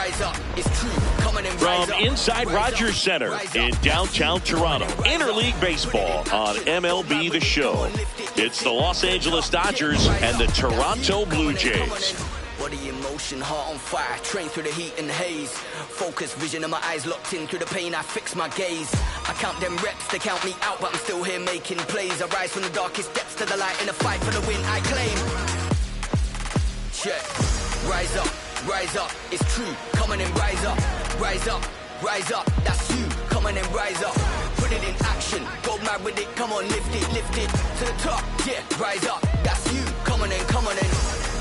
rise up, it's true. Coming and rise From up. inside Rogers Center in downtown Toronto, Interleague Baseball on MLB The Show. It's the Los Angeles Dodgers and the Toronto Blue Jays. Body in motion, heart on fire, train through the heat and haze. Focus, vision of my eyes locked in through the pain, I fix my gaze. I count them reps, they count me out, but I'm still here making plays. I rise from the darkest depths to the light in a fight for the win I claim. Check, rise up, it's true. Come on and rise up, that's you. Come on and rise up, put it in action. Go mad with it, come on, lift it to the top. Yeah, rise up, that's you. Come on and.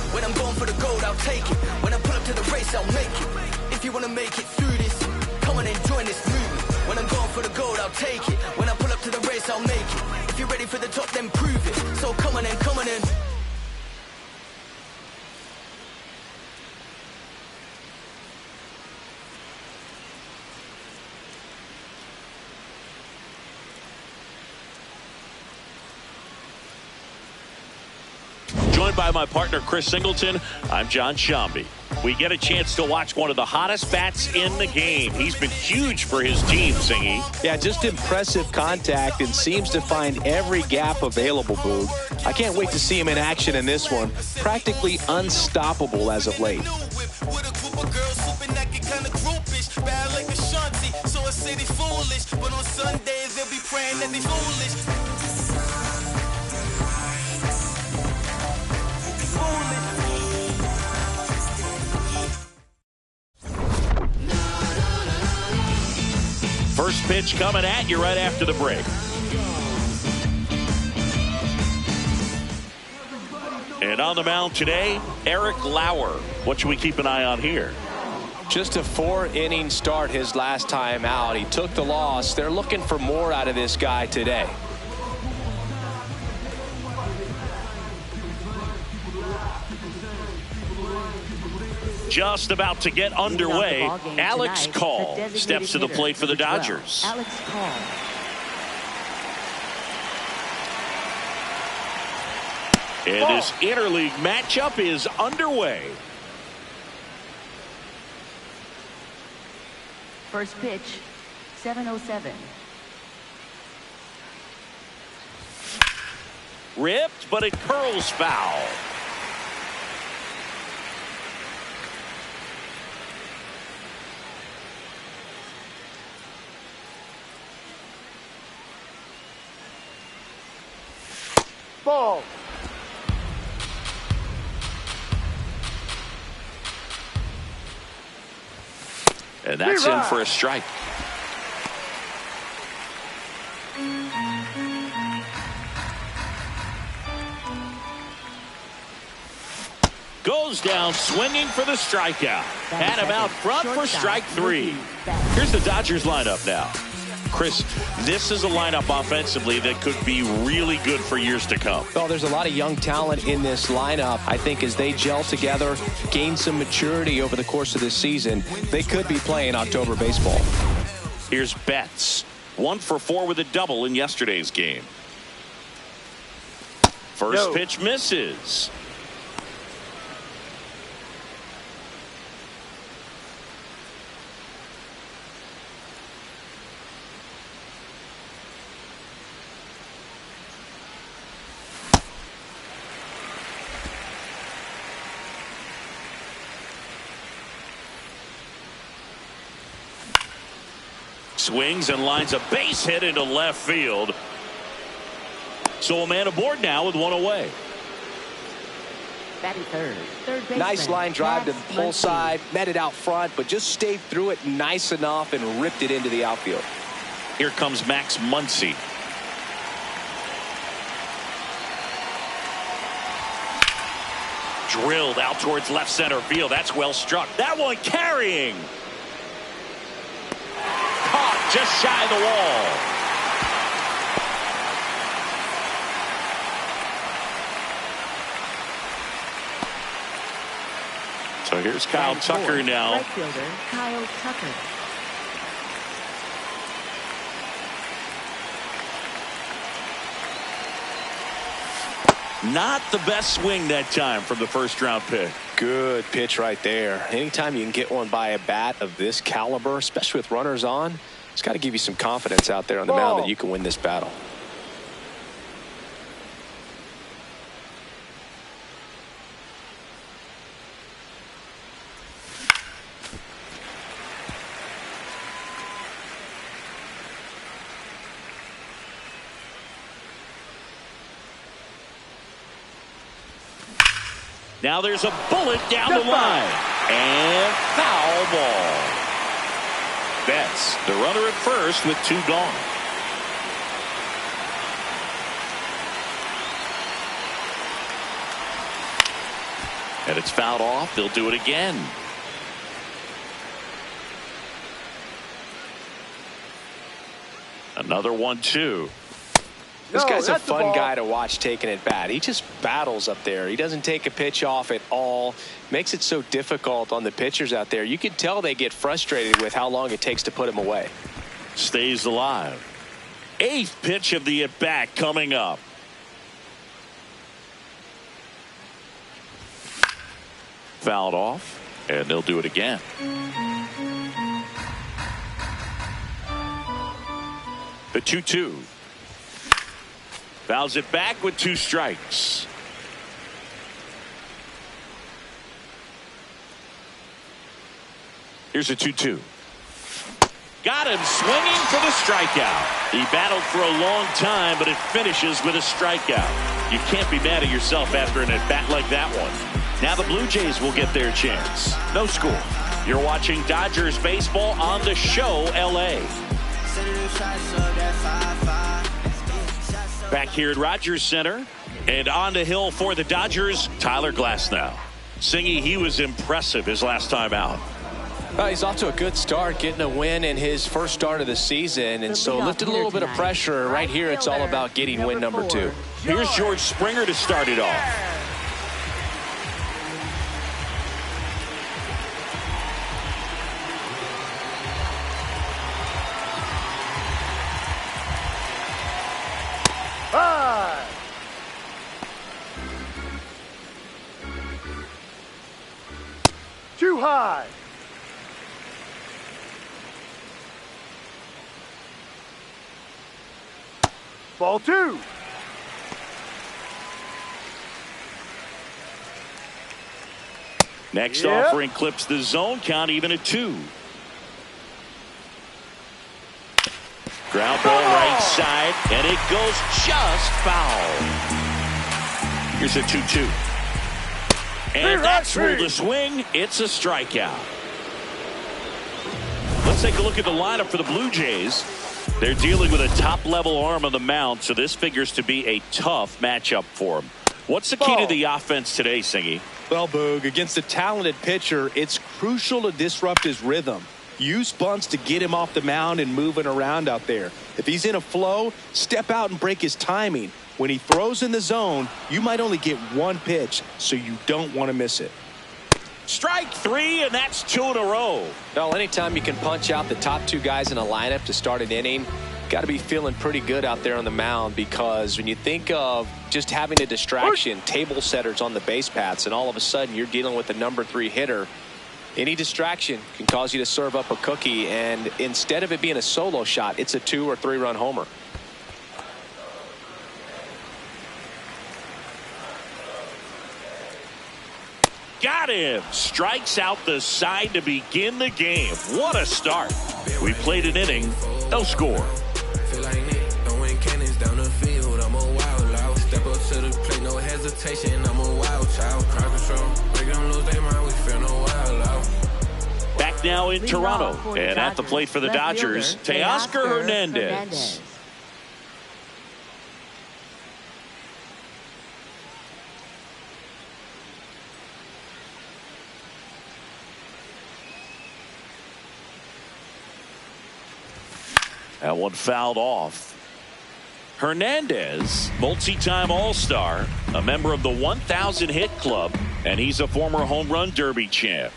When I'm going for the gold, I'll take it. When I pull up to the race, I'll make it. If you want to make it through this, come on and join this movement. When I'm going for the gold, I'll take it. When I pull up to the race, I'll make it. If you're ready for the top, then prove it. So come on and. Joined by my partner, Chris Singleton, I'm John Shambi. We get a chance to watch one of the hottest bats in the game. He's been huge for his team, Singy. Yeah, just impressive contact and seems to find every gap available, Boog. I can't wait to see him in action in this one. Practically unstoppable as of late. First pitch coming at you right after the break. And on the mound today, Eric Lauer. What should we keep an eye on here? Just a 4-inning start his last time out. He took the loss. They're looking for more out of this guy today. Just about to get underway. Alex Call steps to the plate for the Dodgers. Alex Call. And this interleague matchup is underway. First pitch, 7:07. Ripped, but it curls foul. Ball. And that's in for a strike. Goes down swinging for the strikeout. Had him out front for strike three. Here's the Dodgers lineup now. Chris, this is a lineup offensively that could be really good for years to come. Well, there's a lot of young talent in this lineup. I think as they gel together, gain some maturity over the course of this season, they could be playing October baseball. Here's Betts. 1 for 4 with a double in yesterday's game. First pitch misses. Swings and lines a base hit into left field. So a man aboard now with one away. Batting third baseman. Nice line drive to the pull side, met it out front, but just stayed through it nice enough and ripped it into the outfield. Here comes Max Muncy. Drilled out towards left center field. That's well struck. That one carrying. Caught just shy of the wall. So here's Kyle Tucker now. Right fielder Kyle Tucker. Not the best swing that time from the first round pick. Good pitch right there. Anytime you can get one by a bat of this caliber, especially with runners on, it's got to give you some confidence out there on the mound that you can win this battle. Now there's a bullet down the line. And foul ball. Betts, the runner at first with 2 gone. And it's fouled off. They'll do it again. Another 1-2. This guy's a fun guy to watch taking at bat. He just battles up there. He doesn't take a pitch off at all. Makes it so difficult on the pitchers out there. You can tell they get frustrated with how long it takes to put him away. Stays alive. 8th pitch of the at-bat coming up. Fouled off, and they'll do it again. The 2-2. Fouls it back with 2 strikes. Here's a 2-2. Got him swinging for the strikeout. He battled for a long time, but it finishes with a strikeout. You can't be mad at yourself after an at-bat like that one. Now the Blue Jays will get their chance. No score. You're watching Dodgers baseball on the show, LA. Back here at Rogers Center, and on the hill for the Dodgers, Tyler Glasnow. Singy, he was impressive his last time out. He's off to a good start, getting a win in his first start of the season, and so lifted a little bit of pressure. Right here, it's all about getting win number 2. Here's George Springer to start it off. Too high. Ball 2. Next offering clips the zone count even at 2. Ground ball right side, and it goes just foul. Here's a 2-2. And that's ruled a swing. It's a strikeout. Let's take a look at the lineup for the Blue Jays. They're dealing with a top-level arm on the mound, so this figures to be a tough matchup for them. What's the key to the offense today, Singy? Well, Boog, against a talented pitcher, it's crucial to disrupt his rhythm. Use bunts to get him off the mound and moving around out there. If he's in a flow, step out and break his timing. When he throws in the zone, you might only get 1 pitch, so you don't want to miss it. Strike 3, and that's 2 in a row. Well, anytime you can punch out the top 2 guys in a lineup to start an inning, got to be feeling pretty good out there on the mound, because when you think of just having a distraction, table setters on the base paths, and all of a sudden you're dealing with the number 3 hitter, any distraction can cause you to serve up a cookie, and instead of it being a solo shot, it's a 2 or 3 run homer. Got him. Strikes out the side to begin the game. What a start. We played an inning. No score. Feel like Nick, throwing cannons down the field. I'm a wild loud. Step up to the plate, no hesitation. I'm a wild child. Crowd control. Break them lose their mind. We feel no wild out. Back now in Toronto. And at the plate for the Dodgers, Teoscar Hernandez. That one fouled off. Hernandez, multi-time All-Star, a member of the 1,000 hit club, and he's a former home run derby champ.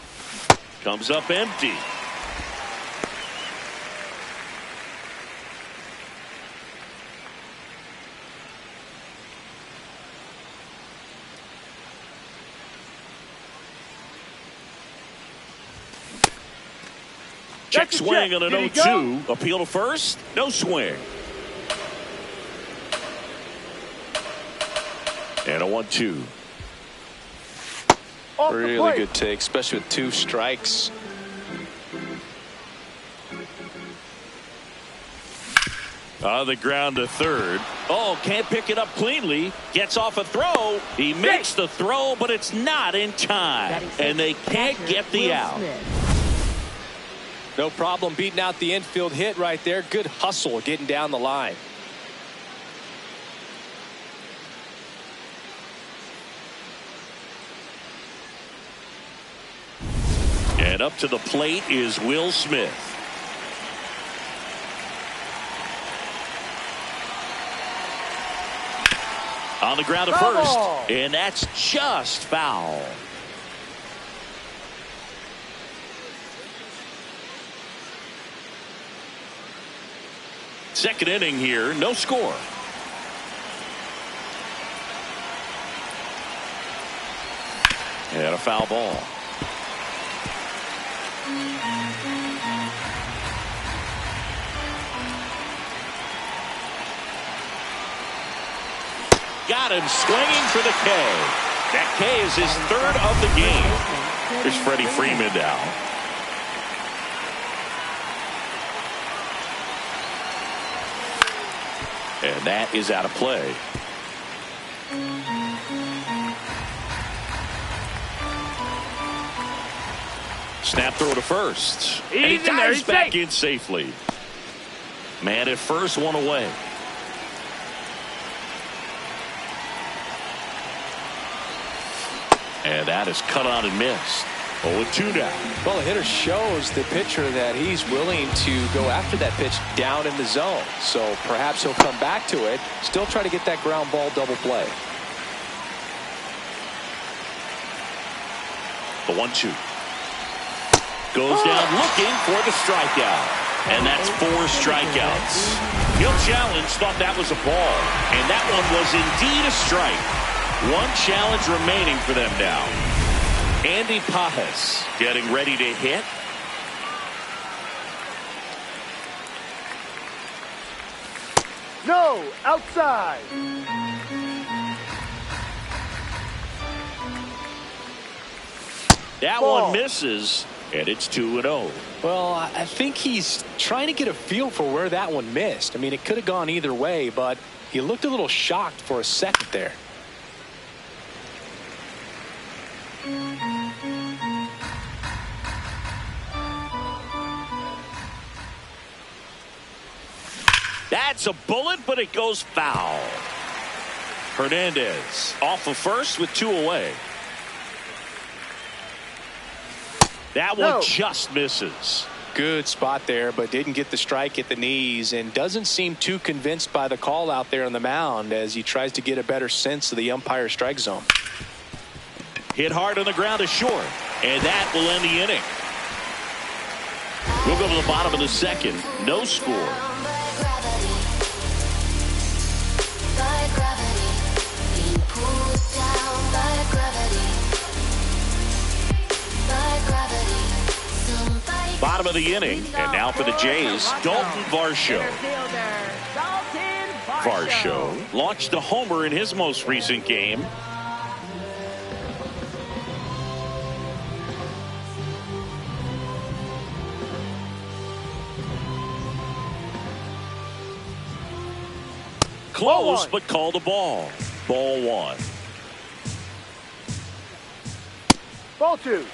Comes up empty. Check That's a swing check. on an Did he 0-2. Appeal to first. No swing. And a 1-2. Off the Really plate. good take, especially with 2 strikes. On the ground to third. Oh, can't pick it up cleanly. Gets off a throw. He makes the throw, but it's not in time. And they can't get the out. No problem beating out the infield hit right there. Good hustle getting down the line. And up to the plate is Will Smith. On the ground to first, and that's just foul. Second inning here, no score. And a foul ball. Got him swinging for the K. That K is his 3rd of the game. There's Freddie Freeman now. And that is out of play. Snap throw to first. And he dives back in safely. Man at first, one away. And that is cut on and missed. 0-2 now. Well, the hitter shows the pitcher that he's willing to go after that pitch down in the zone. So perhaps he'll come back to it. Still try to get that ground ball double play. The 1-2. Goes down looking for the strikeout. And that's 4 strikeouts. He'll challenge, thought that was a ball. And that one was indeed a strike. 1 challenge remaining for them now. Andy Pajas getting ready to hit. No, outside. That Ball. one misses, and it's 2-0. Well, I think he's trying to get a feel for where that one missed. I mean, it could have gone either way, but he looked a little shocked for a second there. That's a bullet, but it goes foul. Hernandez off of first with 2 away. That one just misses. Good spot there, but didn't get the strike at the knees and doesn't seem too convinced by the call out there on the mound as he tries to get a better sense of the umpire strike zone. Hit hard on the ground to short, and that will end the inning. We'll go to the bottom of the second. No score. Bottom of the inning, and now for the Jays, Dalton Varsho. Varsho launched a homer in his most recent game. Close, but called a ball. Ball 1. Ball 2.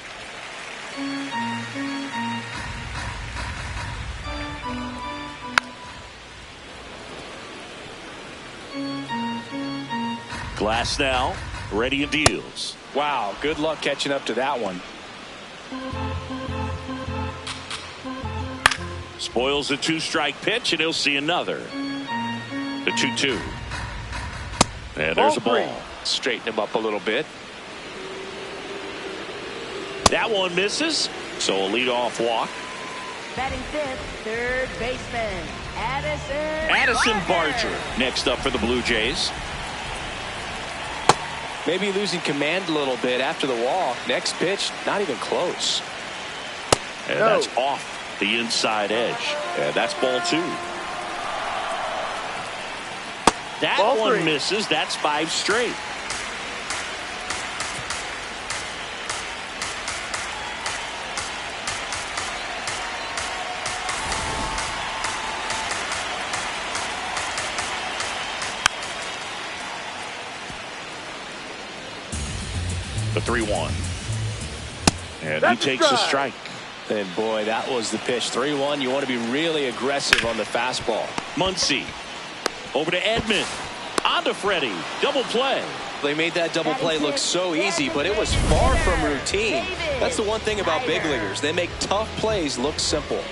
Glass now, ready and deals. Wow, good luck catching up to that one. Spoils the 2-strike pitch, and he'll see another. The 2-2. And there's a ball. Straighten him up a little bit. That one misses, so a leadoff walk. Batting 5th, third baseman, Addison Barger next up for the Blue Jays. Maybe losing command a little bit after the walk. Next pitch, not even close. And that's off. the inside edge. And that's ball 2. That Ball one 3. misses. That's 5 straight. The 3-1. And That's he takes the strike. And boy, that was the pitch. 3-1. You want to be really aggressive on the fastball. Muncy over to Edman. On to Freddie. Double play. They made that double play look so easy, but it was far from routine. That's the one thing about big leaguers. They make tough plays look simple.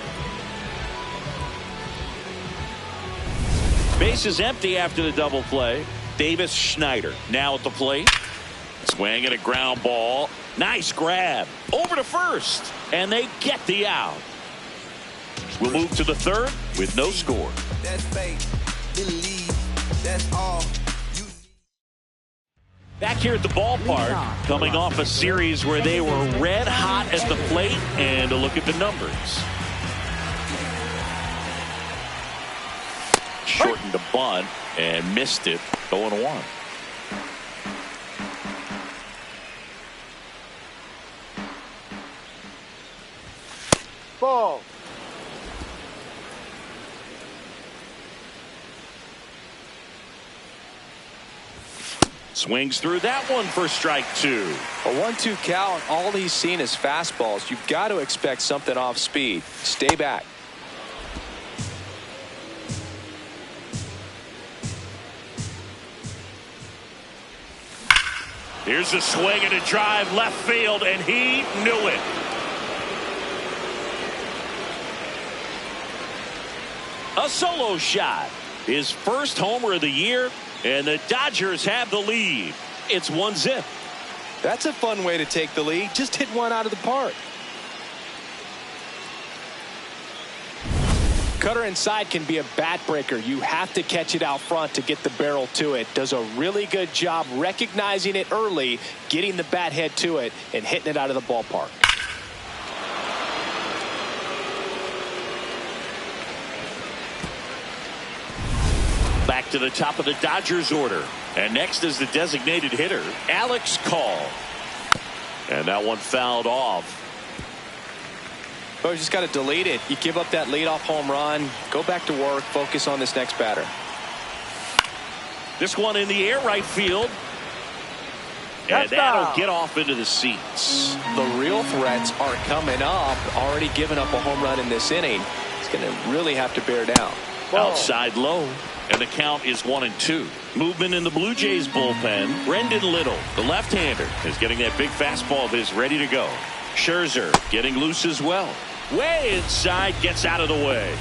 Base is empty after the double play. Davis Schneider now at the plate. Swing and a ground ball. Nice grab. Over to first. And they get the out. We'll move to the third with no score. That's faith, believe, that's all. Back here at the ballpark, coming off a series where they were red hot at the plate, and a look at the numbers. Shortened the bunt and missed it, 0-1. Ball. Swings through that one for strike 2. A 1-2 count. All he's seen is fastballs. You've got to expect something off speed. Stay back. Here's a swing and a drive left field, and he knew it. A solo shot. His first homer of the year, and the Dodgers have the lead. It's 1-0. That's a fun way to take the lead. Just hit one out of the park. Cutter inside can be a bat breaker. You have to catch it out front to get the barrel to it. Does a really good job recognizing it early, getting the bat head to it, and hitting it out of the ballpark. Back to the top of the Dodgers order. And next is the designated hitter, Alex Call. And that one fouled off. Oh, you just got to delete it. You give up that leadoff home run. Go back to work. Focus on this next batter. This one in the air right field. And that'll get off into the seats. The real threats are coming up. Already given up a home run in this inning. He's going to really have to bear down. Ball. Outside low. And the count is 1-2. Movement in the Blue Jays bullpen. Brendan Little, the left-hander, is getting that big fastball of his ready to go. Scherzer getting loose as well. Way inside, gets out of the way.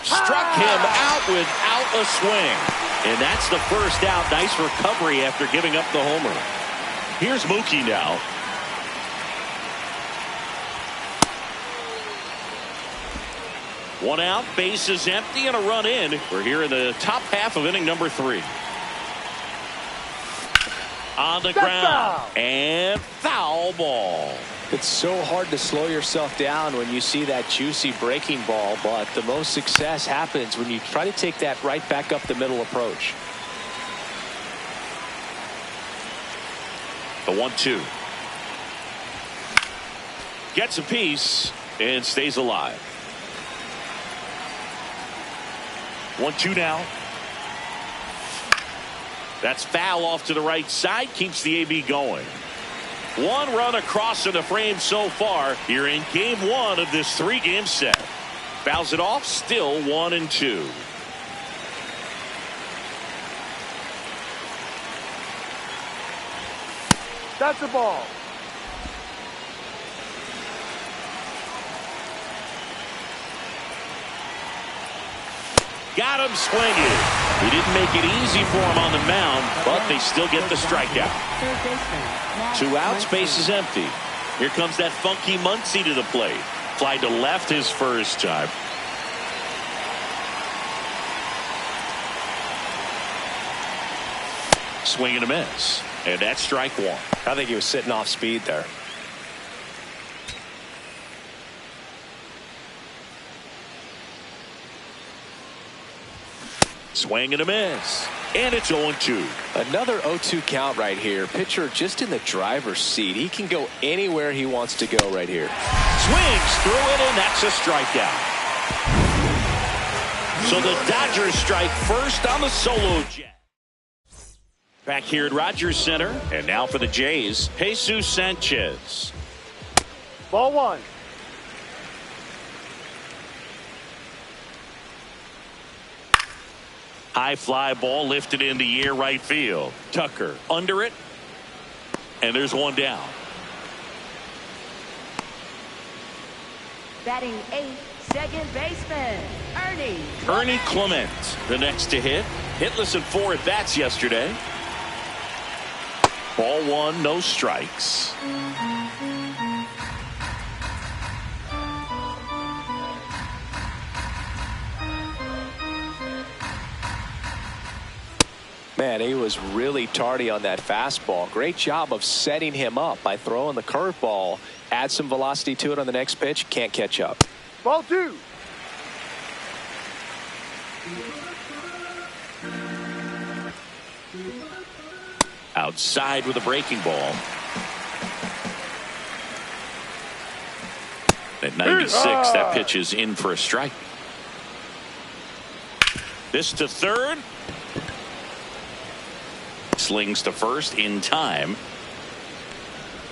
Struck him out without a swing. And that's the first out. Nice recovery after giving up the homer. Here's Mookie now. One out, base is empty, and a run in. We're here in the top half of inning number 3. On the ground, and foul ball. It's so hard to slow yourself down when you see that juicy breaking ball, but the most success happens when you try to take that right back up the middle approach. The 1-2. Gets a piece and stays alive. 1-2 now. That's foul off to the right side. Keeps the AB going. One run across in the frame so far here in game 1 of this 3-game set. Fouls it off. Still 1-2. That's the ball. Got him swinging. He didn't make it easy for him on the mound, but they still get the strikeout. 2 outs, base is empty. Here comes that funky Muncy to the plate. Fly to left his first time. Swing and a miss. And that's strike 1. I think he was sitting off speed there. Swing and a miss. And it's 0-2. Another 0-2 count right here. Pitcher just in the driver's seat. He can go anywhere he wants to go right here. Swings through it, and that's a strikeout. So the Dodgers strike first on the solo jet. Back here at Rogers Center, and now for the Jays, Jesus Sanchez. Ball one. High fly ball lifted in the air right field. Tucker under it, and there's one down. Batting eighth, second baseman, Ernie Clement, the next to hit. Hitless in 4 at-bats yesterday. Ball one, no strikes. Man, he was really tardy on that fastball. Great job of setting him up by throwing the curveball. Add some velocity to it on the next pitch. Can't catch up. Ball two. Outside with a breaking ball. At 96, that pitch is in for a strike. This to third. Slings to first in time.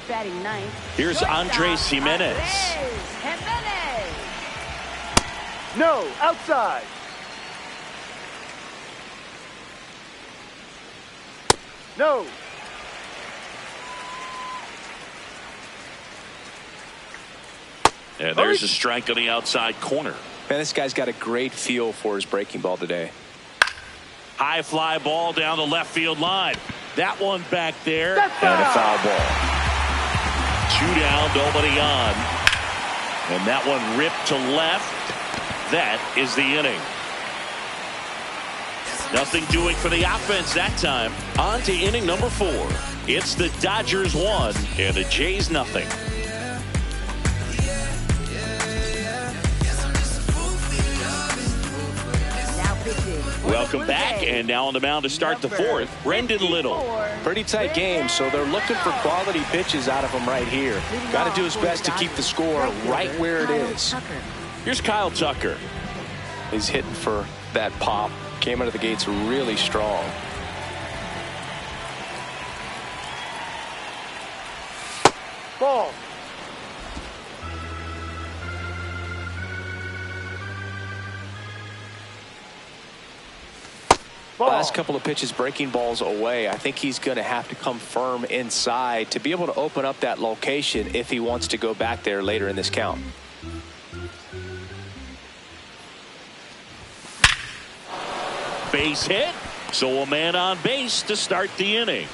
batting ninth. Here's Andres Jimenez. No, outside. No. And there's a strike on the outside corner. Man, this guy's got a great feel for his breaking ball today. High fly ball down the left field line. That one back there. That's and a foul ball. 2 down, nobody on. And that one ripped to left. That is the inning. Nothing doing for the offense that time. On to inning number 4. It's the Dodgers 1 and the Jays nothing. Welcome back, and now on the mound to start the 4th, Brendan Little. Pretty tight game, so they're looking for quality pitches out of him right here. Got to do his best to keep the score right where it is. Here's Kyle Tucker. He's hitting for that pop. Came out of the gates really strong. Ball. Last couple of pitches breaking balls away. I think he's going to have to come firm inside to be able to open up that location if he wants to go back there later in this count. Base hit, so a man on base to start the inning.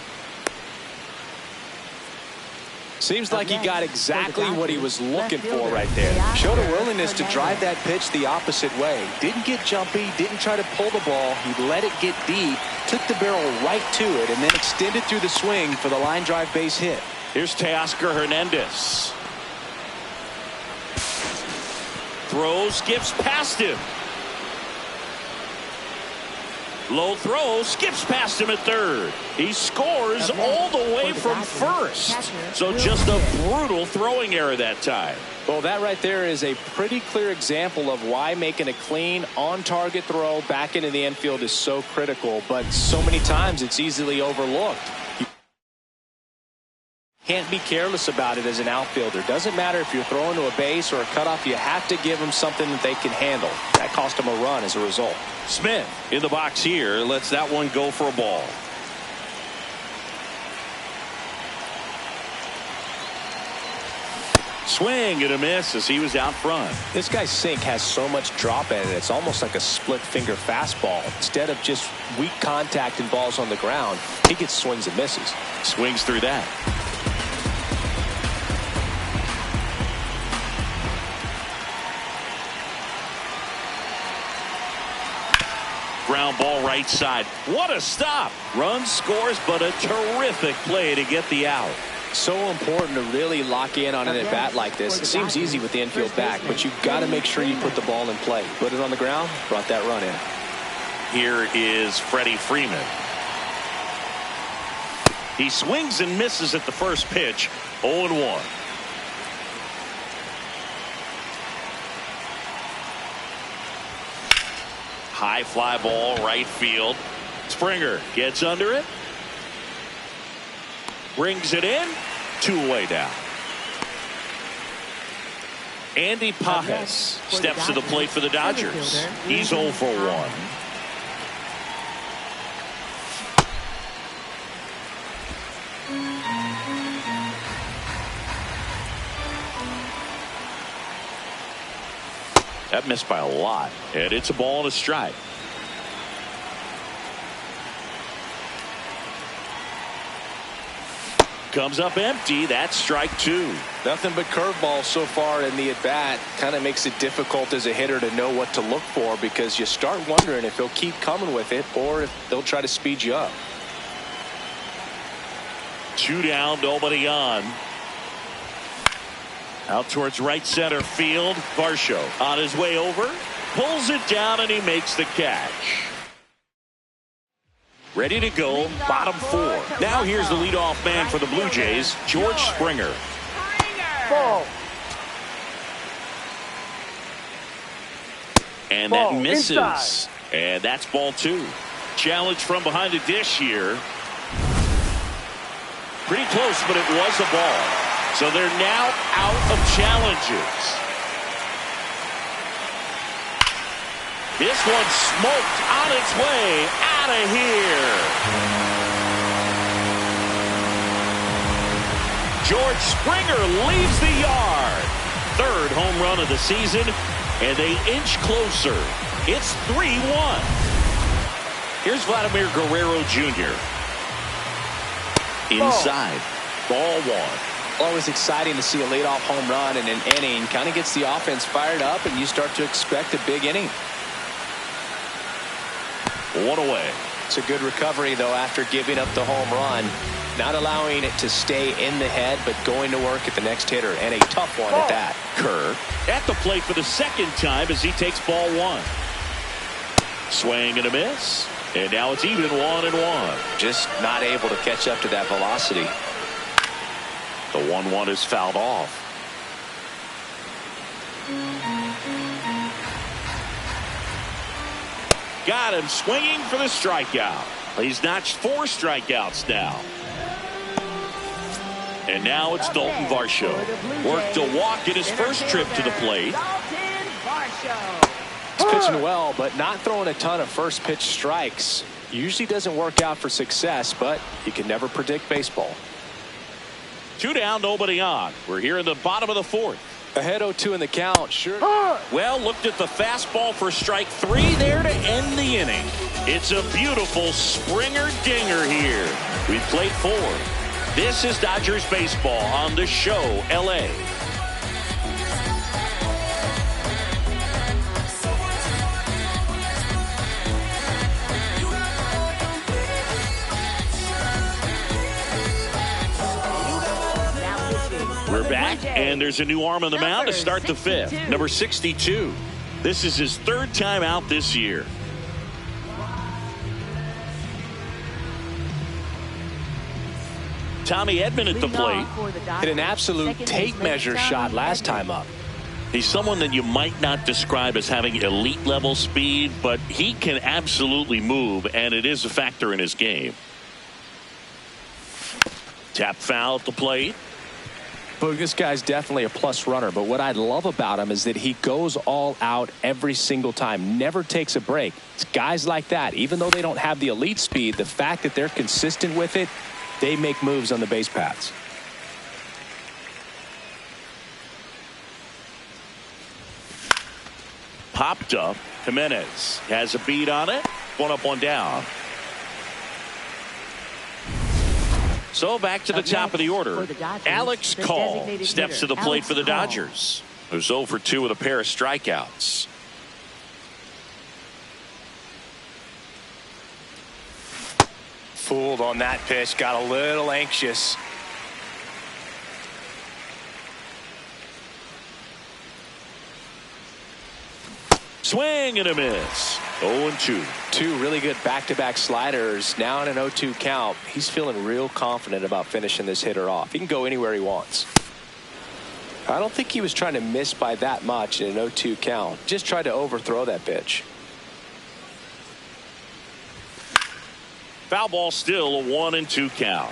Seems like he got exactly what he was looking for right there. Showed a willingness to drive that pitch the opposite way. Didn't get jumpy, didn't try to pull the ball. He let it get deep, took the barrel right to it, and then extended through the swing for the line drive base hit. Here's Teoscar Hernandez. Throws, skips past him. Low throw, skips past him at third. He scores all the way from first. So just a brutal throwing error that time. Well, that right there is a pretty clear example of why making a clean on-target throw back into the infield is so critical, but so many times it's easily overlooked. Can't be careless about it as an outfielder. Doesn't matter if you're throwing to a base or a cutoff, you have to give them something that they can handle. That cost them a run as a result. Smith in the box here lets that one go for a ball. Swing and a miss as he was out front. This guy's sink has so much drop in it. It's almost like a split finger fastball. Instead of just weak contact and balls on the ground, he gets swings and misses. Swings through that. Ground ball right side. What a stop. Run scores, but a terrific play to get the out. So important to really lock in on an at-bat like this. It seems easy with the infield back, but you've got to make sure you put the ball in play. Put it on the ground, brought that run in. Here is Freddie Freeman. He swings and misses at the first pitch. 0-1. High fly ball, right field. Springer gets under it. Brings it in. 2 away now. Andy Pajes steps to the plate for the Dodgers. He's 0 for 1. That missed by a lot, and it's a ball and a strike. Comes up empty. That's strike 2. Nothing but curveballs so far in the at-bat. Kind of makes it difficult as a hitter to know what to look for, because you start wondering if he'll keep coming with it or if they'll try to speed you up. 2 down, nobody on. Out towards right center field. Varsho on his way over. Pulls it down, and he makes the catch. Ready to go, bottom 4. Now here's the leadoff man for the Blue Jays, George Springer. Ball. And Ball. that misses. Inside. And that's ball 2. Challenge from behind the dish here. Pretty close, but it was a ball. So they're now out of challenges. This one smoked on its way out of here. George Springer leaves the yard. 3rd home run of the season, and they inch closer. It's 3-1. Here's Vladimir Guerrero Jr. Inside. Ball 1. Always exciting to see a leadoff home run in an inning. Kind of gets the offense fired up, and you start to expect a big inning. 1 away. It's a good recovery, though, after giving up the home run. Not allowing it to stay in the head, but going to work at the next hitter, and a tough one at that. Kerr at the plate for the 2nd time as he takes ball 1. Swing and a miss. And now it's even 1-1. Just not able to catch up to that velocity. The 1-1 is fouled off. Got him swinging for the strikeout. He's notched 4 strikeouts now. And now it's Dalton Varsho. Worked a walk in his first trip to the plate. He's pitching well, but not throwing a ton of first pitch strikes. Usually doesn't work out for success, but you can never predict baseball. 2 down, nobody on. We're here in the bottom of the 4th. Ahead 0-2 in the count. Sure. Well, looked at the fastball for strike 3 there to end the inning. It's a beautiful Springer dinger here. We've played 4. This is Dodgers baseball on the show, LA. We're back, and there's a new arm on the mound to start the 5th. Number 62. This is his 3rd time out this year. Tommy Edman at the plate. Hit an absolute tape measure shot last time up. He's someone that you might not describe as having elite level speed, but he can absolutely move, and it is a factor in his game. Tap foul at the plate. But this guy's definitely a plus runner, but what I love about him is that he goes all out every single time, never takes a break. It's guys like that, even though they don't have the elite speed, the fact that they're consistent with it, they make moves on the base paths. Popped up. Jimenez has a beat on it. 1 up, 1 down. So back to the top of the order. Alex Call steps to the plate for the Dodgers. Who's 0 for 2 with a pair of strikeouts. Fooled on that pitch, got a little anxious. Swing and a miss. 0-2. Two really good back-to-back sliders. Now in an 0-2 count. He's feeling real confident about finishing this hitter off. He can go anywhere he wants. I don't think he was trying to miss by that much in an 0-2 count. Just tried to overthrow that pitch. Foul ball, still a 1-2 count.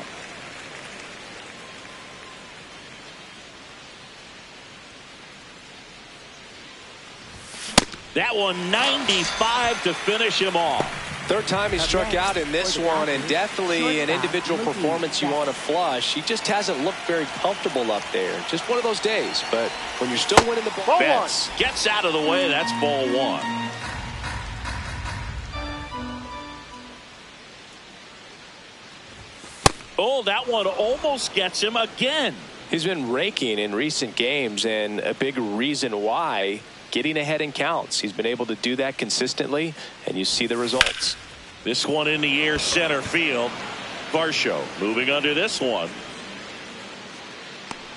That one 95 to finish him off. Third time he struck out in this one, and definitely an individual performance you want to flush. He just hasn't looked very comfortable up there. Just one of those days. But when you're still winning the ball, Betts gets out of the way. That's ball one. Oh, that one almost gets him again. He's been raking in recent games, and a big reason why, getting ahead in counts. He's been able to do that consistently, and you see the results. This one in the air, center field. Varsho moving under this one.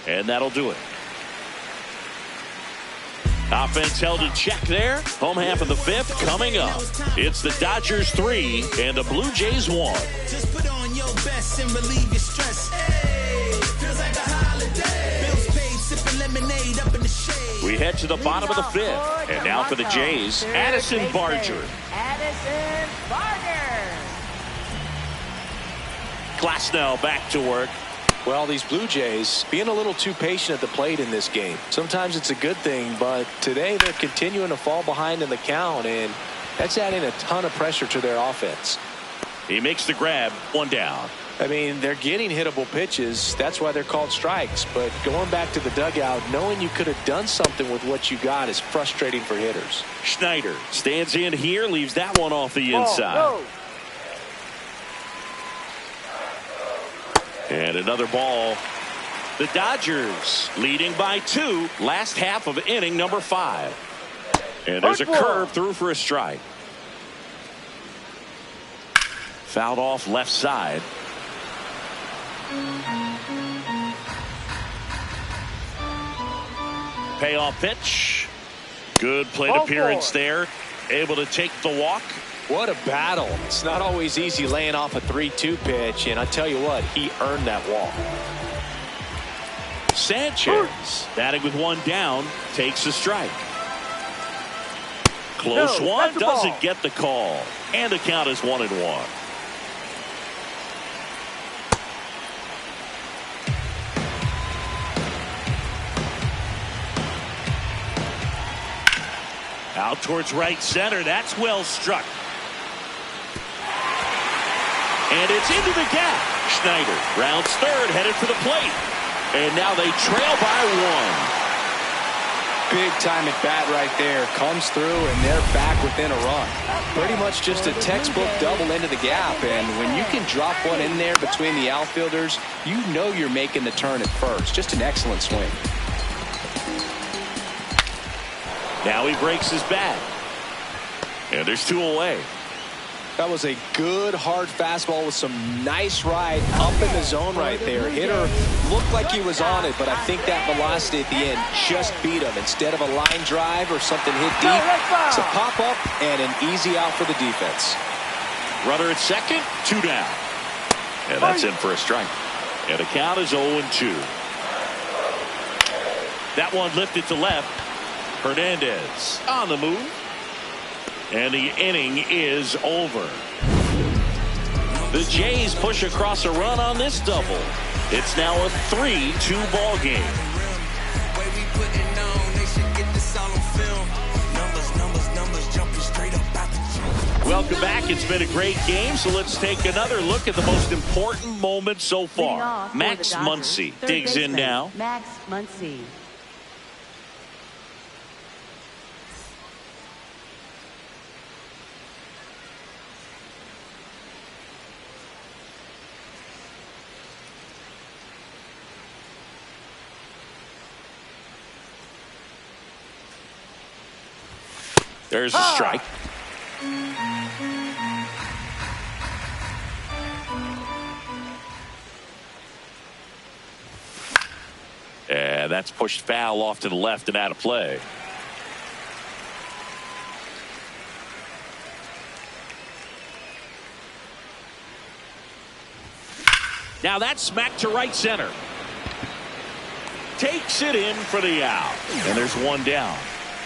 And that'll do it. Offense held in check there. Home half of the fifth coming up. It's the Dodgers 3 and the Blue Jays 1. Just put on your best and relieve your stress. Hey, feels like a holiday. Bills paid, sipping lemonade up in the shade. We head to the bottom of the fifth. And now for the Jays, Addison Barger. Addison Barger. Glasnow back to work. Well, these Blue Jays being a little too patient at the plate in this game. Sometimes it's a good thing, but today they're continuing to fall behind in the count, and that's adding a ton of pressure to their offense. He makes the grab, one down. I mean, they're getting hittable pitches. That's why they're called strikes. But going back to the dugout, knowing you could have done something with what you got is frustrating for hitters. Schneider stands in here, leaves that one off the inside. And another ball. The Dodgers leading by 2. Last half of inning number 5. And there's a curve through for a strike. Fouled off left side. Payoff pitch. Good plate appearance there. Able to take the walk. What a battle. It's not always easy laying off a 3-2 pitch, and I tell you what, he earned that walk. Sanchez batting with one down, takes a strike. Close one, doesn't get the call. And the count is 1-1. Out towards right center. That's well struck. And it's into the gap. Schneider rounds third, headed for the plate. And now they trail by 1. Big time at bat right there. Comes through, and they're back within a run. Pretty much just a textbook double into the gap. And when you can drop one in there between the outfielders, you know you're making the turn at first. Just an excellent swing. Now he breaks his bat. And there's 2 away. That was a good hard fastball with some nice ride up in the zone right there. Hitter looked like he was on it, but I think that velocity at the end just beat him. Instead of a line drive or something hit deep, it's a pop up and an easy out for the defense. Runner at second, 2 down. And that's in for a strike. And the count is 0-2. That one lifted to left. Hernandez on the move. And the inning is over. The Jays push across a run on this double. It's now a 3-2 ball game. Welcome back. It's been a great game, so let's take another look at the most important moment so far. Max Muncy digs in now. Max Muncy. There's a strike. And that's pushed foul off to the left and out of play. Now that's smacked to right center. Takes it in for the out. And there's one down.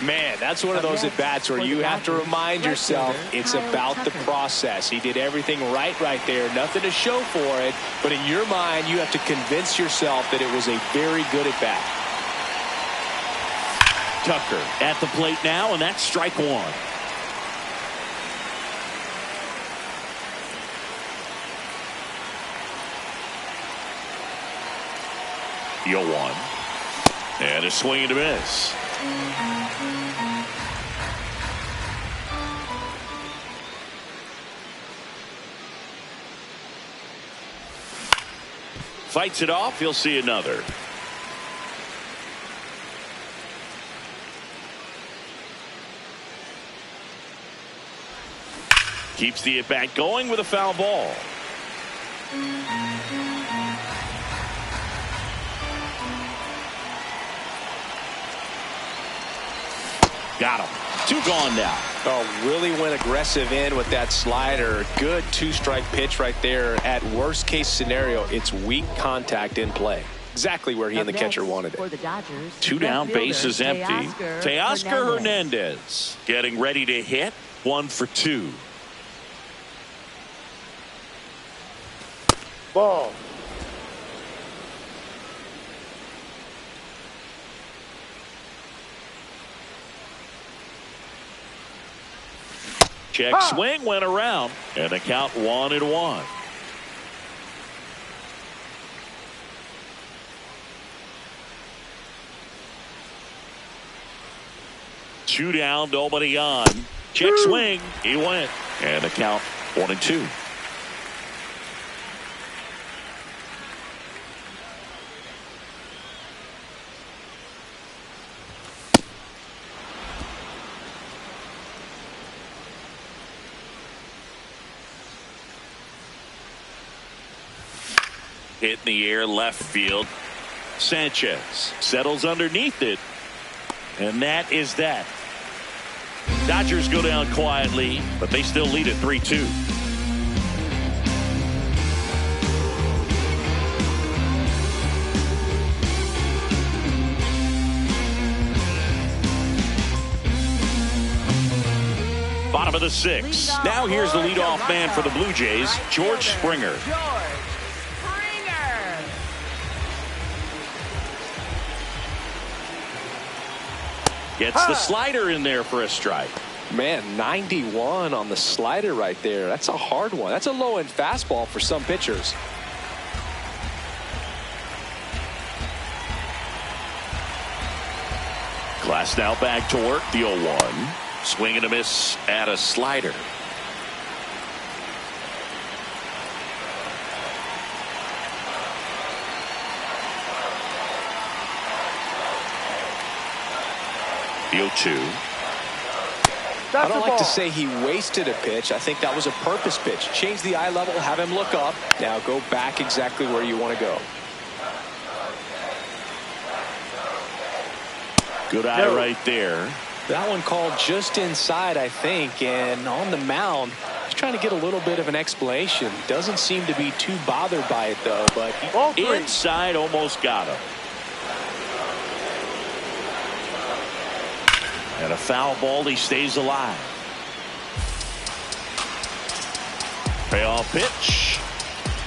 Man, that's one of those at-bats where you have to remind yourself it's about the process. He did everything right there. Nothing to show for it. But in your mind, you have to convince yourself that it was a very good at-bat. Tucker at the plate now, and that's strike one. The 0-1. And a swing and a miss. Fights it off. He'll see another. Keeps the at-bat going with a foul ball. Got him. Two gone now. Oh, really went aggressive in with that slider. Good two-strike pitch right there. At worst case scenario, it's weak contact in play. Exactly where he and the catcher wanted it. Two down, bases empty. Teoscar Hernandez getting ready to hit. 1 for 2. Ball. Check swing went around, and the count 1-1. Two down, nobody on. Check swing, he went, and the count 1-2. Hit in the air, left field. Sanchez settles underneath it. And that is that. Dodgers go down quietly, but they still lead at 3-2. Bottom of the 6th. Now here's the leadoff man for the Blue Jays, George Springer. Gets the slider in there for a strike. Man, 91 on the slider right there. That's a hard one. That's a low-end fastball for some pitchers. Glass now back to work. The 0-1. Swing and a miss at a slider. The 0-2. I don't like to say he wasted a pitch. I think that was a purpose pitch. Change the eye level, have him look up. Now go back exactly where you want to go. Good eye right there. That one called just inside, I think, and on the mound, he's trying to get a little bit of an explanation. Doesn't seem to be too bothered by it, though, but inside almost got him. And a foul ball, he stays alive. Payoff pitch.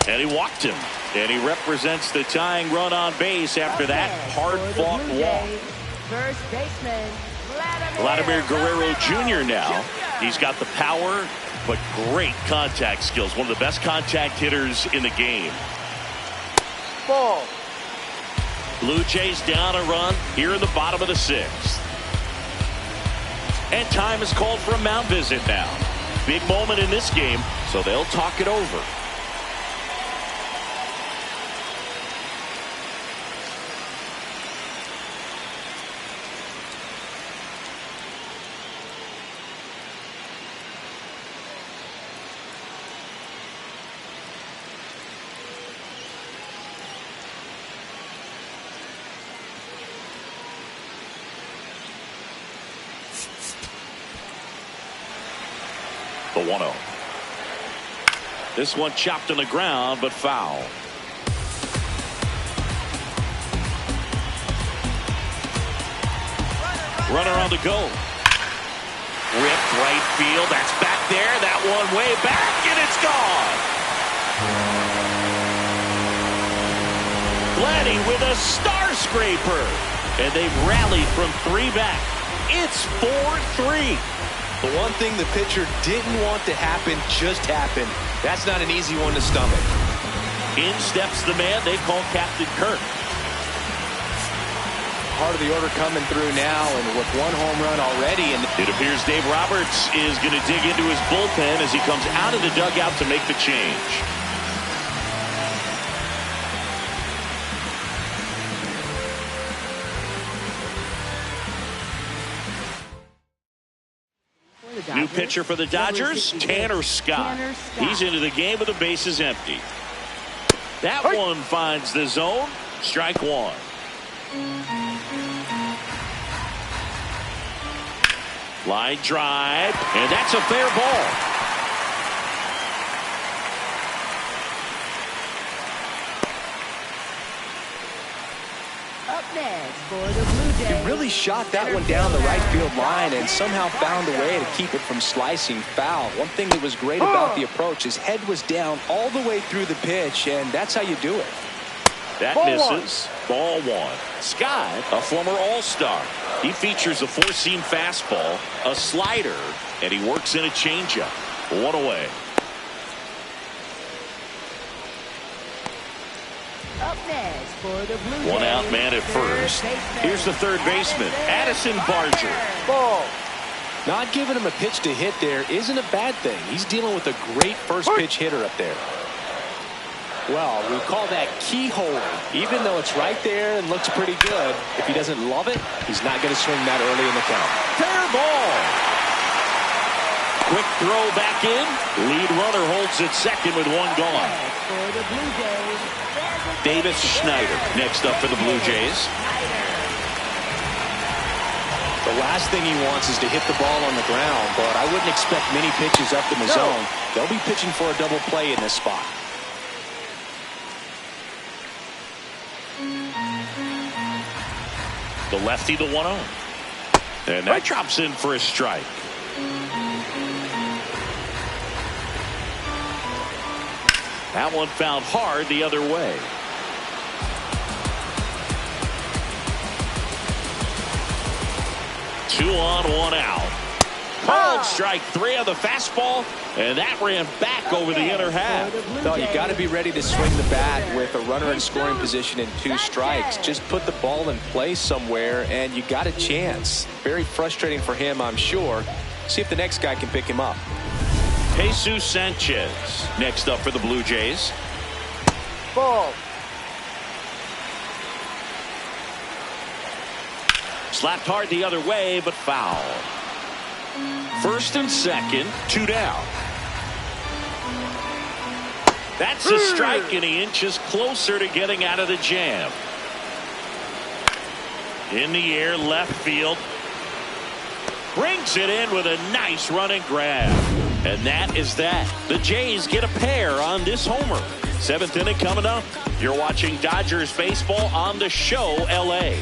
And he walked him. And he represents the tying run on base after that hard-fought walk. First baseman, Vladimir Guerrero Jr. now. He's got the power, but great contact skills. One of the best contact hitters in the game. Ball. Blue Jays down a run here in the bottom of the 6th. And time is called for a mound visit now. Big moment in this game, so they'll talk it over. The 1-0. This one chopped on the ground, but foul. Runner on the go. Ripped right field. That's back there. That one way back, and it's gone. Vladdy with a star scraper. And they've rallied from 3 back. It's 4-3. The one thing the pitcher didn't want to happen just happened. That's not an easy one to stomach. In steps the man they call Captain Kirk. Part of the order coming through now, and with 1 home run already. And it appears Dave Roberts is going to dig into his bullpen as he comes out of the dugout to make the change. New pitcher for the Dodgers, Tanner Scott. He's into the game with the bases empty. That one finds the zone. Strike 1. Line drive, and that's a fair ball. Up next for the Blue Jays. He really shot that one down the right field line and somehow found a way to keep it from slicing foul. One thing that was great about the approach, his head was down all the way through the pitch, and that's how you do it. That misses. Ball 1. Scott, a former All-Star. He features a 4-seam fastball, a slider, and he works in a changeup. 1 away. Up next for the Blue Jays. 1 out man at first. Here's the third baseman, Addison Barger. Ball. Not giving him a pitch to hit there isn't a bad thing. He's dealing with a great first pitch hitter up there. Well, we call that keyhole. Even though it's right there and looks pretty good, if he doesn't love it, he's not going to swing that early in the count. Fair ball. Quick throw back in. Lead runner holds at second with 1 gone. For the Blue Jays, Davis Schneider next up for the Blue Jays. The last thing he wants is to hit the ball on the ground, but I wouldn't expect many pitches up in the zone. They'll be pitching for a double play in this spot. The lefty, the 1-0. And that drops in for a strike. That one found hard the other way. Two on, 1 out. Called strike 3 on the fastball, and that ran back over the inner half. No, you got to be ready to swing the bat with a runner in scoring position and 2 strikes. Just put the ball in play somewhere, and you got a chance. Very frustrating for him, I'm sure. See if the next guy can pick him up. Jesus Sanchez next up for the Blue Jays. Ball. Slapped hard the other way, but foul. First and second, 2 down. That's a strike, and he inches closer to getting out of the jam. In the air, left field. Brings it in with a nice running grab. And that is that. The Jays get a pair on this homer. 7th inning coming up. You're watching Dodgers baseball on the show, LA.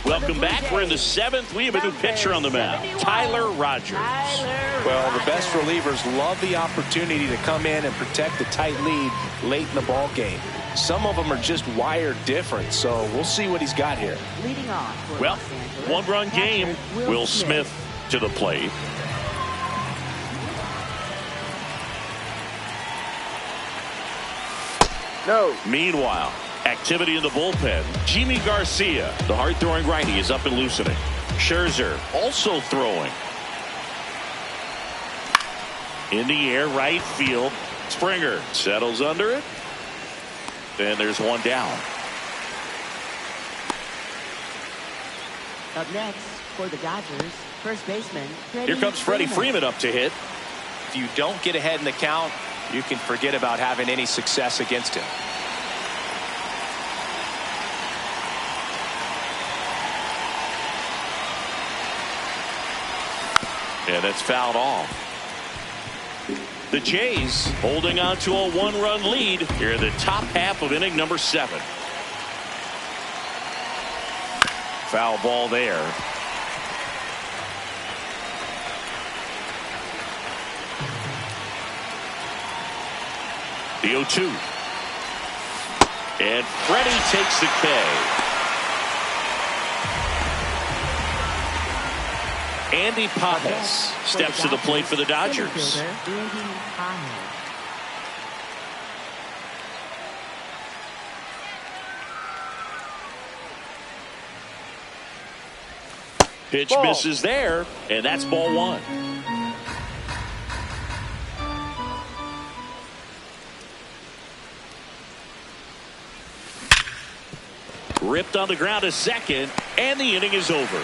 Welcome back. We're in the 7th. We have a new pitcher on the mound, Tyler Rogers. Well, the best relievers love the opportunity to come in and protect the tight lead late in the ball game. Some of them are just wired different, so we'll see what he's got here. Leading off. Well, 1-run game. Will Smith to the plate. No. Meanwhile, activity in the bullpen. Jimmy Garcia, the hard-throwing righty, is up and loosening. Scherzer also throwing. In the air, right field. Springer settles under it. And there's 1 down. Up next for the Dodgers, first baseman. Here comes Freddie Freeman up to hit. If you don't get ahead in the count, you can forget about having any success against him. And that's fouled off. The Jays holding on to a 1-run lead here in the top half of inning number 7. Foul ball there. The 0-2. And Freddie takes the K. Andy Pajes steps to the plate for the Dodgers. Pitch misses there, and that's ball one. Ripped on the ground to second, and the inning is over.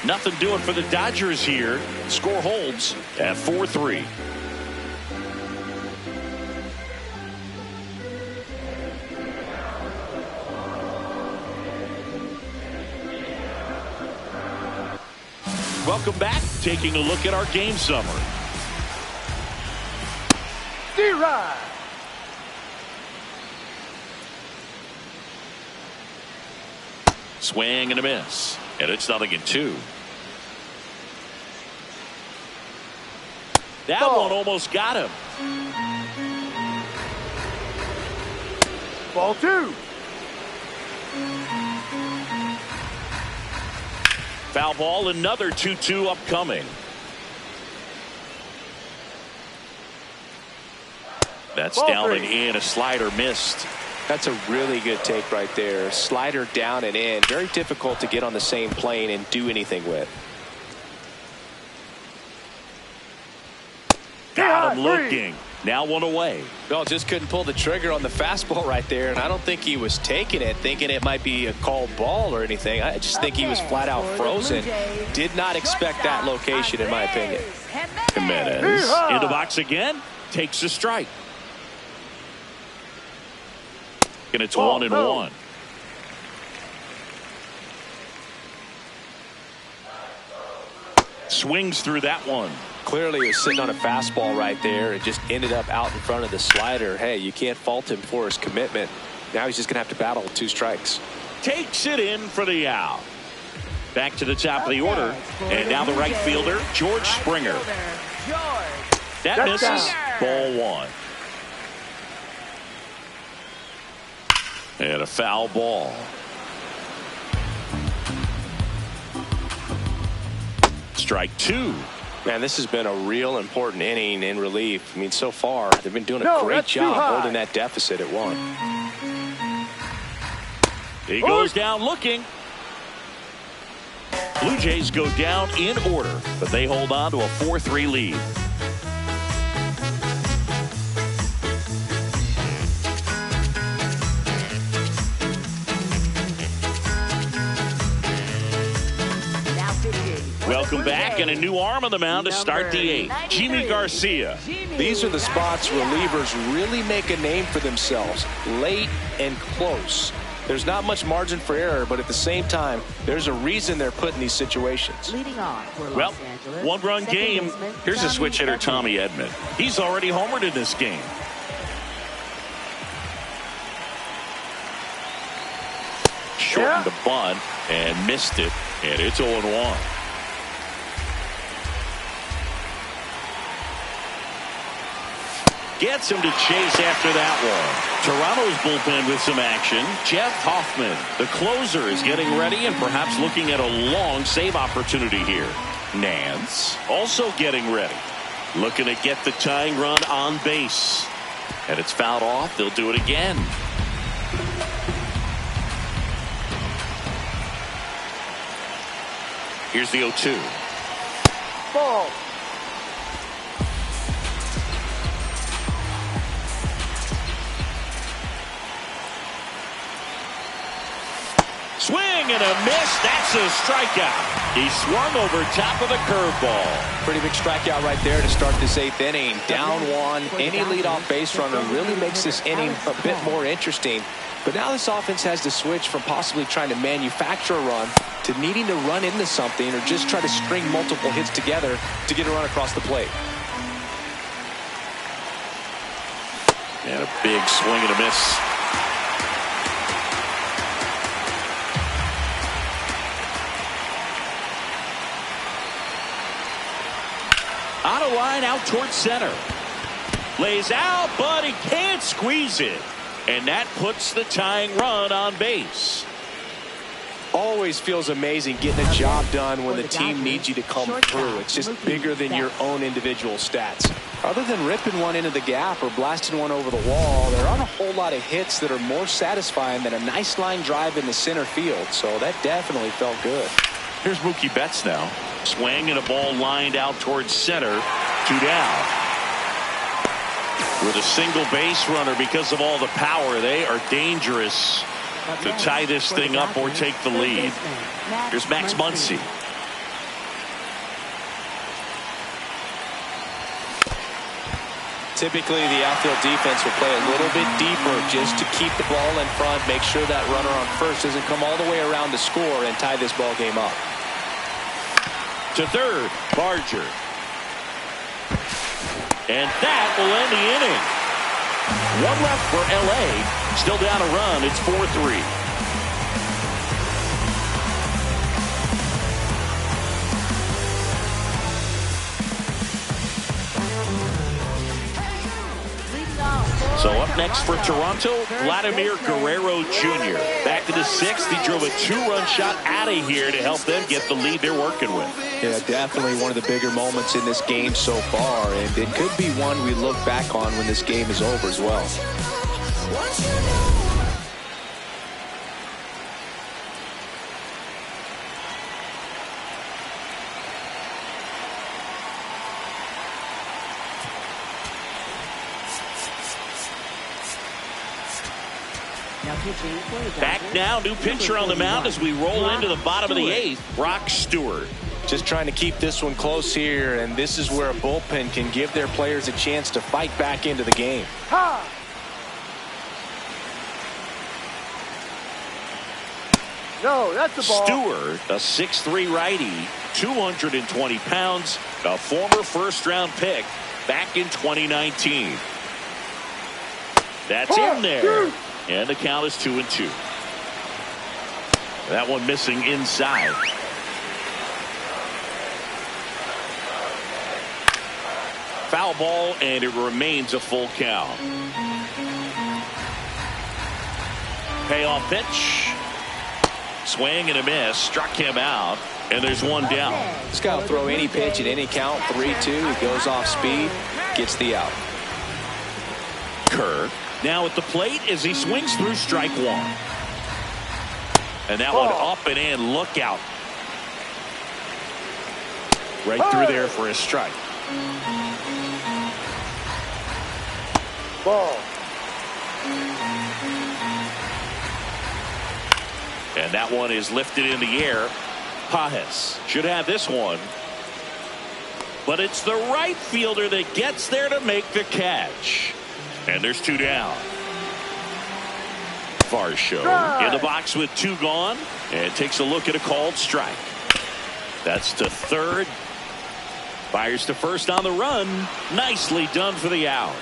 Nothing doing for the Dodgers here. Score holds at 4-3. Welcome back. Taking a look at our game summary. D-Rod. Swing and a miss. And it's 0-2. That one almost got him. Ball 2. Foul ball, another 2-2 upcoming. That's Ball down 3. and in. A slider missed. That's a really good take right there. Slider down and in. Very difficult to get on the same plane and do anything with. Got him looking. Now one away. No, just couldn't pull the trigger on the fastball right there, and I don't think he was taking it thinking it might be a called ball or anything. I just think he was flat out frozen. Did not expect that location, in my opinion. Jimenez in the box again. Takes a strike. And it's 1-1. Swings through that one. Clearly he was sitting on a fastball right there and just ended up out in front of the slider. Hey, you can't fault him for his commitment. Now he's just going to have to battle with 2 strikes. Takes it in for the out. Back to the top of the order. And now the right fielder, George Springer. That misses. Ball 1. And a foul ball. Strike 2. Man, this has been a real important inning in relief. I mean, so far, they've been doing a great job holding that deficit at 1. He goes down looking. Blue Jays go down in order, but they hold on to a 4-3 lead. Welcome back, and a new arm on the mound to start the 8th. Jimmy Garcia. These are the spots relievers really make a name for themselves. Late and close. There's not much margin for error, but at the same time, there's a reason they're put in these situations. Well, one-run game. Here's a switch hitter, Tommy Edman. He's already homered in this game. Shortened the bunt and missed it, and it's 0-1. Gets him to chase after that one. Toronto's bullpen with some action. Jeff Hoffman, the closer, is getting ready and perhaps looking at a long save opportunity here. Nance also getting ready. Looking to get the tying run on base. And it's fouled off. They'll do it again. Here's the 0-2. Ball. Swing and a miss. That's a strikeout. He swung over top of the curveball. Pretty big strikeout right there to start this 8th inning. Down 1. Any leadoff base runner really makes this inning a bit more interesting. But now this offense has to switch from possibly trying to manufacture a run to needing to run into something or just try to string multiple hits together to get a run across the plate. And a big swing and a miss. On a line out towards center. Lays out, but he can't squeeze it. And that puts the tying run on base. Always feels amazing getting a job done when the team needs you to come through. It's just bigger than your own individual stats. Other than ripping one into the gap or blasting one over the wall, there aren't a whole lot of hits that are more satisfying than a nice line drive in the center field. So that definitely felt good. Here's Mookie Betts now. Swing and a ball lined out towards center. 2 down. With a single base runner, because of all the power, they are dangerous to tie this thing up or take the lead. Here's Max Muncy. Typically, the outfield defense will play a little bit deeper just to keep the ball in front, make sure that runner on first doesn't come all the way around to score and tie this ball game up. To third, Barger. And that will end the inning. One left for L.A. Still down a run. It's 4-3. So up next for Toronto, Vladimir Guerrero Jr. Back to the 6th. He drove a 2-run shot out of here to help them get the lead they're working with. Yeah, definitely one of the bigger moments in this game so far, and it could be one we look back on when this game is over as well. Back now, new pitcher on the mound as we roll into the bottom of the 8th, Brock Stewart. Just trying to keep this one close here, and this is where a bullpen can give their players a chance to fight back into the game. No, that's the ball. Stewart, a 6'3" righty, 220 pounds, a former first-round pick back in 2019. That's in there. And the count is 2-2. That one missing inside. Foul ball, and it remains a full count. Payoff pitch. Swing and a miss. Struck him out. And there's one down. This guy will throw any pitch at any count. 3-2. He goes off speed. Gets the out. Kerr now at the plate as he swings through strike 1. And that one up and in. Look out. Right through there for a strike. Ball. And that one is lifted in the air. Pajes should have this one. But it's the right fielder that gets there to make the catch. And there's 2 down. Varsho in the box with 2 gone. And takes a look at a called strike. That's to third. Fires to first on the run. Nicely done for the out.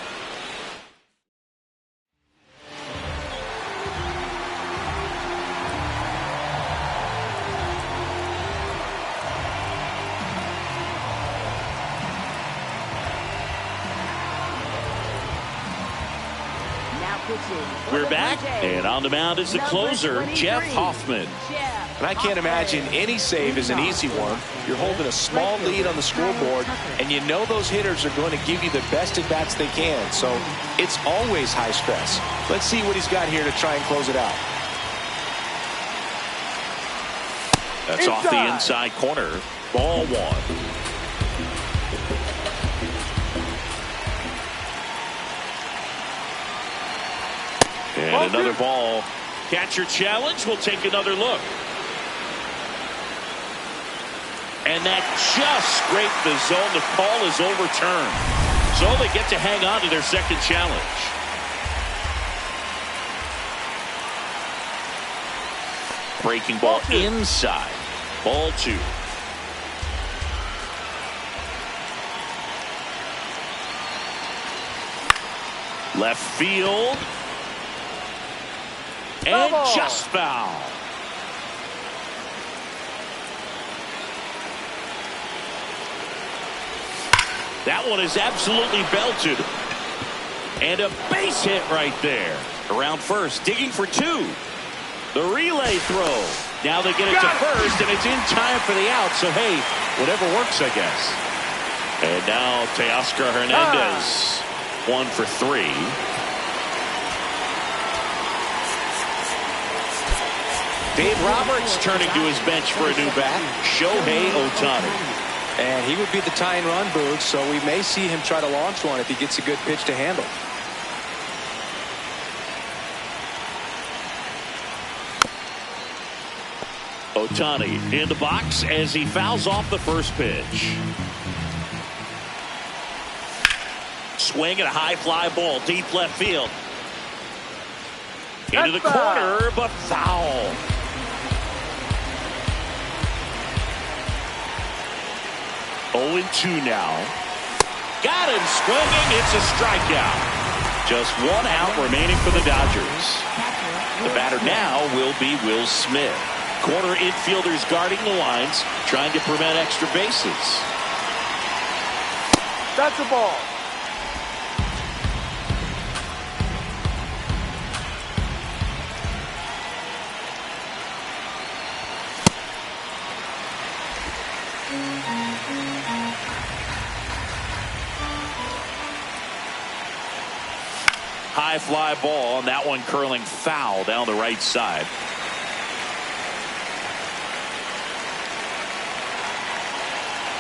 We're back, and on the mound is the closer, Jeff Hoffman. And I can't imagine any save is an easy one. You're holding a small lead on the scoreboard, and you know those hitters are going to give you the best at-bats they can. So it's always high stress. Let's see what he's got here to try and close it out. That's off the inside corner. Ball 1. And another ball. Catcher challenge. We'll take another look. And that just scraped the zone. The call is overturned. So they get to hang on to their second challenge. Breaking ball inside. Ball 2. Left field. And just foul. That one is absolutely belted. And a base hit right there. Around first, digging for two. The relay throw. Now they get it to first, and it's in time for the out. So, hey, whatever works, I guess. And now Teoscar Hernandez, 1 for 3. Dave Roberts turning to his bench for a new bat, Shohei Ohtani. And he would be the tying run, Boog, so we may see him try to launch one if he gets a good pitch to handle. Ohtani in the box as he fouls off the first pitch. Swing and a high fly ball deep left field. Into the corner, but foul. Oh, 2 now. Got him swinging. It's a strikeout. Just 1 out remaining for the Dodgers. The batter now will be Will Smith. Corner infielders guarding the lines, trying to prevent extra bases. That's a ball. High fly ball, and that one curling foul down the right side.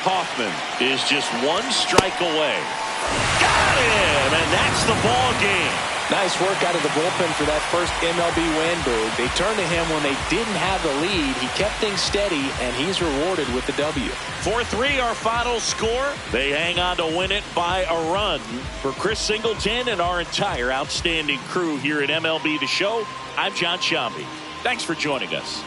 Hoffman is just 1 strike away. Got him, and that's the ball game. Nice work out of the bullpen for that first MLB win, Boog. They turned to him when they didn't have the lead. He kept things steady, and he's rewarded with the W. 4-3 our final score. They hang on to win it by a run. For Chris Singleton and our entire outstanding crew here at MLB The Show, I'm John Shambi. Thanks for joining us.